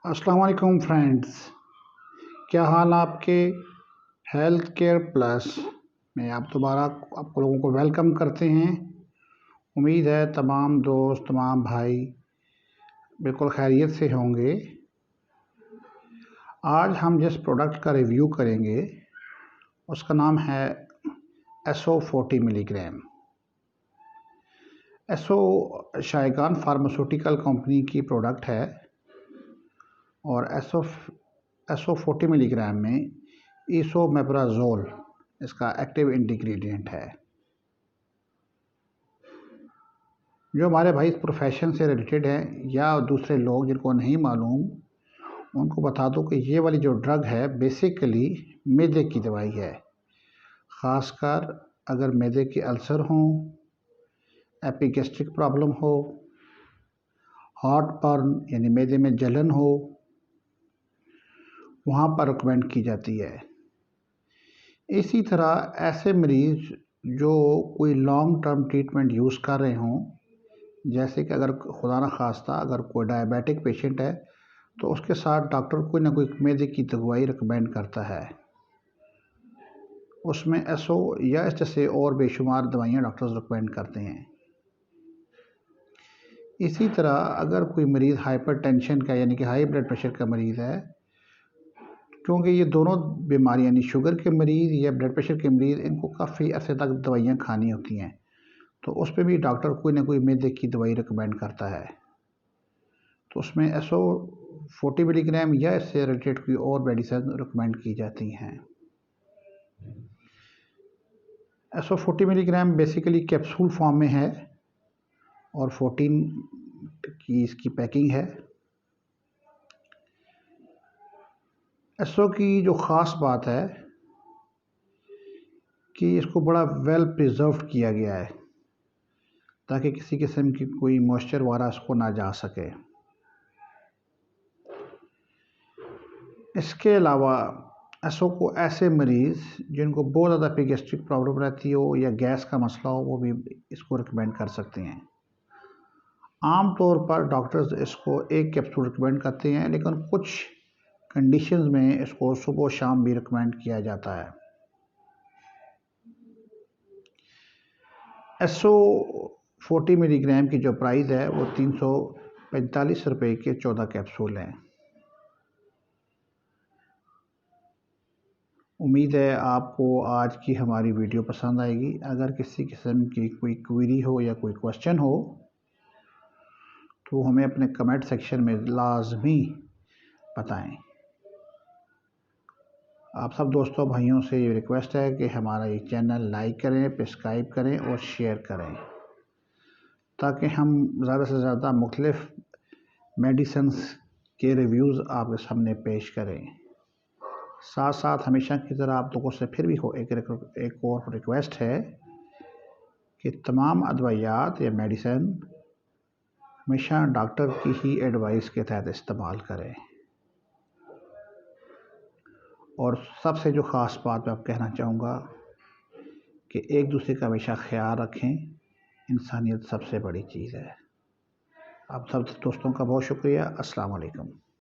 अस्सलाम वालेकुम फ्रेंड्स, क्या हाल आपके। हेल्थ केयर प्लस में आप दोबारा आप लोगों को वेलकम करते हैं। उम्मीद है तमाम दोस्त तमाम भाई बिल्कुल खैरियत से होंगे। आज हम जिस प्रोडक्ट का रिव्यू करेंगे उसका नाम है एसओ 40 मिलीग्राम। एसओ शायगान फार्मास्यूटिकल कंपनी की प्रोडक्ट है और एसओ 40 मिलीग्राम में इसोमेप्राजोल इसका एक्टिव इंग्रेडिएंट है। जो हमारे भाई इस प्रोफेशन से रिलेटेड हैं या दूसरे लोग जिनको नहीं मालूम, उनको बता दो कि ये वाली जो ड्रग है बेसिकली मैदे की दवाई है। ख़ासकर अगर मैदे के अल्सर हों, एपिगैस्ट्रिक प्रॉब्लम हो, हार्ट बर्न यानी मैदे में जलन हो, वहाँ पर रिकमेंड की जाती है। इसी तरह ऐसे मरीज़ जो कोई लॉन्ग टर्म ट्रीटमेंट यूज़ कर रहे हों, जैसे कि अगर खुदा न खास्ता अगर कोई डायबिटिक पेशेंट है तो उसके साथ डॉक्टर कोई ना कोई मैदे की दवाई रिकमेंड करता है। उसमें एसओ या इस जैसे और बेशुमार दवाइयाँ डॉक्टर्स रिकमेंड करते हैं। इसी तरह अगर कोई मरीज़ हाइपरटेंशन का यानी कि हाई ब्लड प्रेशर का मरीज़ है, क्योंकि ये दोनों बीमारियाँ यानी शुगर के मरीज़ या ब्लड प्रेशर के मरीज़ इनको काफ़ी अरसे तक दवाइयाँ खानी होती हैं, तो उस पर भी डॉक्टर कोई ना कोई मैदे की दवाई रिकमेंड करता है। तो उसमें एसओ 40 मिलीग्राम या इससे रिलेटेड कोई और मेडिसिन रिकमेंड की जाती हैं। So 40 milligram basically capsule form में है और 14 की इसकी पैकिंग है। एसओ की जो ख़ास बात है कि इसको बड़ा वेल प्रिजर्व्ड किया गया है ताकि किसी किस्म की कोई मॉइस्चर वगैरह इसको ना जा सके। इसके अलावा एसओ को ऐसे मरीज़ जिनको बहुत ज़्यादा एपिगैस्ट्रिक प्रॉब्लम रहती हो या गैस का मसला हो, वो भी इसको रिकमेंड कर सकते हैं। आम तौर पर डॉक्टर्स इसको एक कैप्सूल रिकमेंड करते हैं, लेकिन कुछ कंडीशंस में इसको सुबह शाम भी रिकमेंड किया जाता है। एसओ 40 मिलीग्राम की जो प्राइस है वो 345 रुपये के 14 कैप्सूल हैं। उम्मीद है आपको आज की हमारी वीडियो पसंद आएगी। अगर किसी किस्म की कोई क्वेरी हो या कोई क्वेश्चन हो तो हमें अपने कमेंट सेक्शन में लाजमी बताएं। आप सब दोस्तों भाइयों से ये रिक्वेस्ट है कि हमारा ये चैनल लाइक करें, सब्सक्राइब करें और शेयर करें, ताकि हम ज़्यादा से ज़्यादा मुख्तलिफ मेडिसिन्स के रिव्यूज़ आपके सामने पेश करें। साथ साथ हमेशा की तरह आप लोगों से फिर भी एक और रिक्वेस्ट है कि तमाम अदवायात या मेडिसिन हमेशा डॉक्टर की ही एडवाइस के तहत इस्तेमाल करें। और सबसे जो ख़ास बात मैं आप कहना चाहूँगा कि एक दूसरे का हमेशा ख्याल रखें। इंसानियत सबसे बड़ी चीज़ है। आप सब दोस्तों का बहुत शुक्रिया। अस्सलाम वालेकुम।